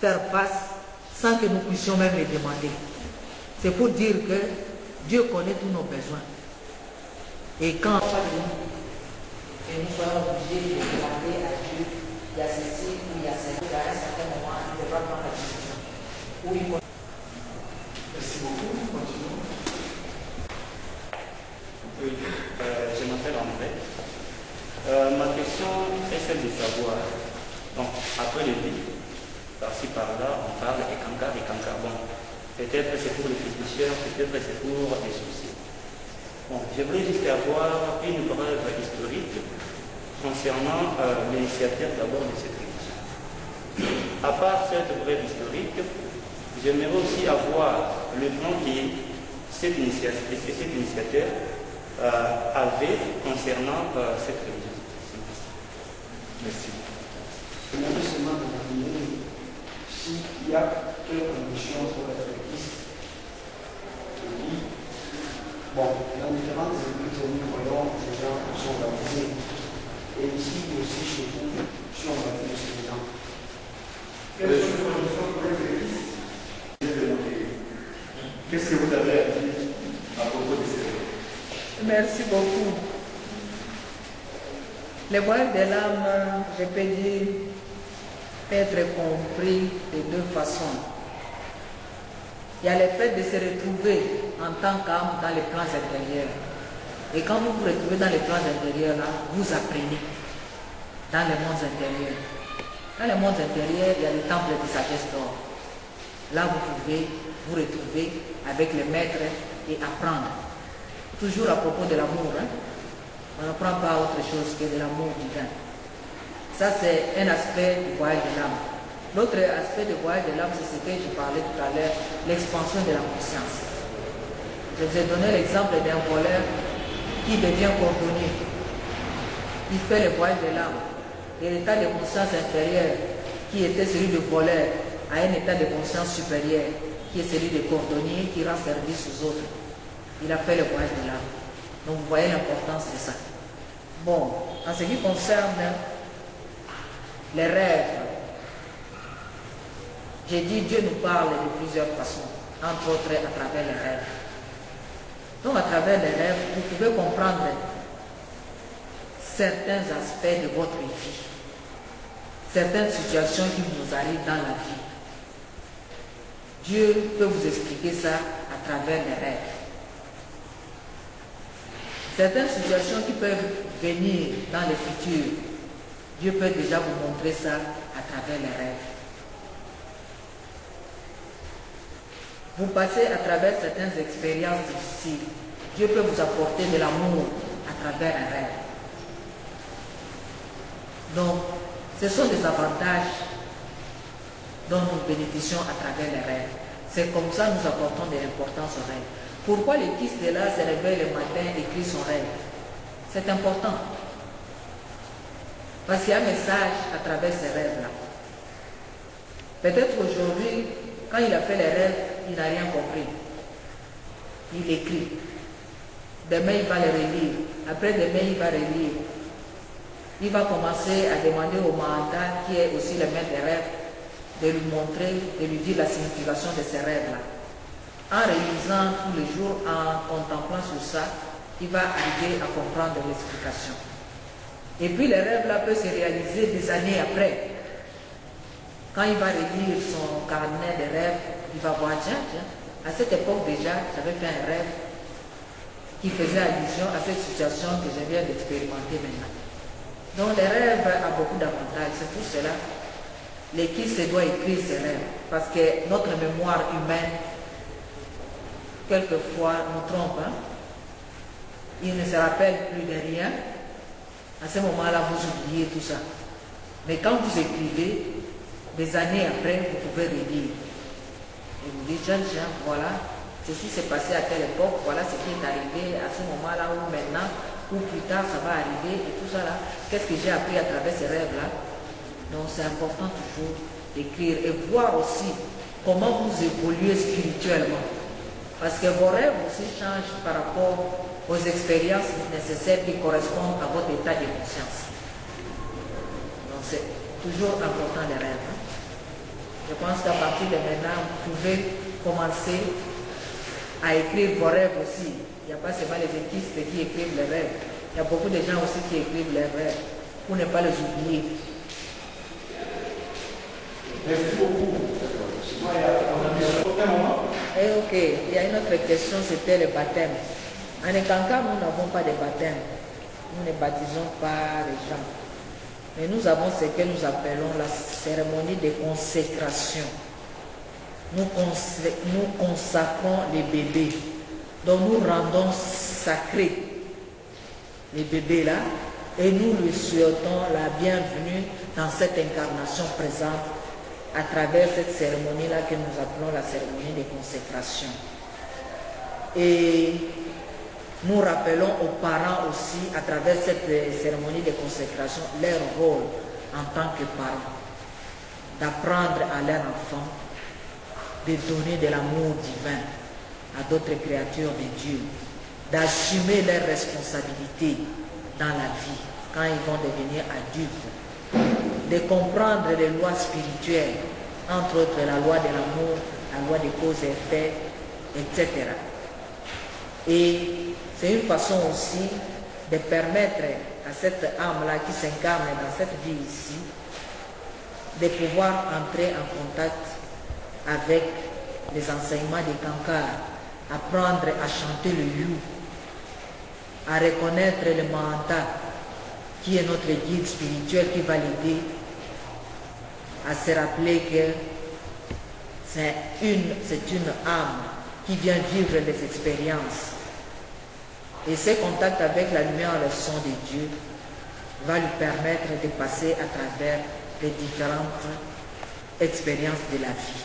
faire face sans que nous puissions même les demander. C'est pour dire que Dieu connaît tous nos besoins. Et quand et nous soyons obligés de demander à Dieu, il y a ceci ou il y a ceci, à un certain moment, il devra prendre la décision. Merci beaucoup, continuons. Oui, je m'appelle André. Ma question est celle de savoir. Donc, après le dit, par-ci par-là, on parle et cancar, bon. Peut-être c'est pour les féticheurs, peut-être c'est pour les soucis. Bon, j'aimerais juste avoir une preuve historique concernant l'initiateur d'abord de cette émission. À part cette preuve historique, j'aimerais aussi avoir le plan que cet initiateur avait concernant cette religion. Merci. Je voudrais seulement demander s'il y a quelle condition pour être église. Oui. Bon, dans différentes églises où nous voyons des gens qui sont baptisés. Et ici aussi chez vous, si on baptise ces gens. Quelles sont les conditions pour être église? Qu'est-ce que vous avez à dire à propos de ces gens? Merci beaucoup. Les voyages de l'âme, je peux dire, peut être compris de deux façons. Il y a le fait de se retrouver en tant qu'âme dans les plans intérieurs. Et quand vous vous retrouvez dans les plans intérieurs, là, vous apprenez dans les mondes intérieurs. Dans les mondes intérieurs, il y a le temple de sagesse d'or. Là, vous pouvez vous retrouver avec les maîtres et apprendre. Toujours à propos de l'amour. Hein? On n'apprend pas autre chose que de l'amour divin. Ça, c'est un aspect du voyage de l'âme. L'autre aspect du voyage de l'âme, c'est ce que je parlais tout à l'heure, l'expansion de la conscience. Je vous ai donné l'exemple d'un voleur qui devient cordonnier. Il fait le voyage de l'âme. Et l'état de conscience inférieur, qui était celui de voleur, a un état de conscience supérieur, qui est celui de cordonnier, qui rend service aux autres. Il a fait le voyage de l'âme. Donc vous voyez l'importance de ça. Bon, en ce qui concerne les rêves, j'ai dit Dieu nous parle de plusieurs façons, entre autres à travers les rêves. Donc à travers les rêves, vous pouvez comprendre certains aspects de votre vie, certaines situations qui vous arrivent dans la vie. Dieu peut vous expliquer ça à travers les rêves. Certaines situations qui peuvent venir dans le futur, Dieu peut déjà vous montrer ça à travers les rêves. Vous passez à travers certaines expériences difficiles. Dieu peut vous apporter de l'amour à travers un rêve. Donc, ce sont des avantages dont nous bénéficions à travers les rêves. C'est comme ça que nous apportons de l'importance aux rêves. Pourquoi le fils de là se réveille le matin et écrit son rêve? C'est important. Parce qu'il y a un message à travers ces rêves-là. Peut-être aujourd'hui, quand il a fait les rêves, il n'a rien compris. Il écrit. Demain, il va les relire. Après demain, il va relire. Il va commencer à demander au mental, qui est aussi le maître des rêves, de lui montrer, de lui dire la signification de ces rêves-là. En réalisant tous les jours, en contemplant sur ça, il va arriver à comprendre l'explication. Et puis les rêves-là peuvent se réaliser des années après. Quand il va relire son carnet de rêves, il va voir, tiens, à cette époque déjà, j'avais fait un rêve qui faisait allusion à cette situation que je viens d'expérimenter maintenant. Donc les rêves ont beaucoup d'avantages. C'est pour cela l'équipe se doit écrire ses rêves. Parce que notre mémoire humaine, quelquefois, nous trompe. Hein? Il ne se rappelle plus de rien. À ce moment-là, vous oubliez tout ça. Mais quand vous écrivez, des années après, vous pouvez relire. Et vous dites, tiens, voilà, ceci s'est passé à telle époque, voilà ce qui est arrivé à ce moment-là, ou maintenant, ou plus tard, ça va arriver, et tout ça là. Qu'est-ce que j'ai appris à travers ces rêves-là? Donc c'est important toujours d'écrire et voir aussi comment vous évoluez spirituellement. Parce que vos rêves aussi changent par rapport aux expériences nécessaires qui correspondent à votre état de conscience. Donc c'est toujours important les rêves. Hein? Je pense qu'à partir de maintenant, vous pouvez commencer à écrire vos rêves aussi. Il n'y a pas seulement les équistes qui écrivent les rêves. Il y a beaucoup de gens aussi qui écrivent les rêves pour ne pas les oublier. Merci beaucoup. Et ok, il y a une autre question, c'était le baptême. En Ekanka, nous n'avons pas de baptême. Nous ne baptisons pas les gens. Mais nous avons ce que nous appelons la cérémonie de consécration. Nous consacrons les bébés. Donc nous rendons sacrés les bébés là et nous lui souhaitons la bienvenue dans cette incarnation présente à travers cette cérémonie là que nous appelons la cérémonie de consécration. Et nous rappelons aux parents aussi, à travers cette cérémonie de consécration, leur rôle en tant que parents, d'apprendre à leur enfant de donner de l'amour divin à d'autres créatures de Dieu, d'assumer leurs responsabilités dans la vie quand ils vont devenir adultes, de comprendre les lois spirituelles, entre autres la loi de l'amour, la loi des causes et effets, etc. Et c'est une façon aussi de permettre à cette âme-là qui s'incarne dans cette vie ici, de pouvoir entrer en contact avec les enseignements des Kankar, apprendre à chanter le you, à reconnaître le Mahanta, qui est notre guide spirituel qui va l'aider à se rappeler que c'est une âme qui vient vivre les expériences. Et ce contact avec la lumière et le son de Dieu va lui permettre de passer à travers les différentes expériences de la vie.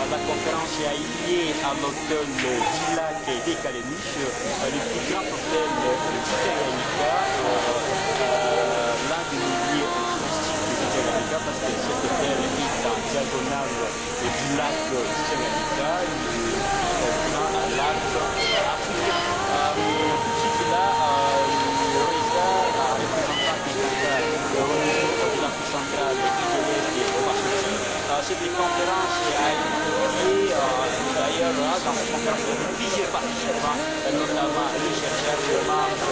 La conférence est liée à l'hôtel Dilac des Caléniches, le plus grand hôtel de Tanganyika, l'un des milliers touristiques de Tanganyika, parce que cet hôtel est en diagonale du lac Tanganyika, un lac africain. Tout de suite là, Reza, représentant du Qatar au niveau de l'Afrique centrale et de l'Est et de Bachouchi, cette conférence a été liée d'ailleurs dans cette conférence de plusieurs participants, notamment les chercheurs, les membres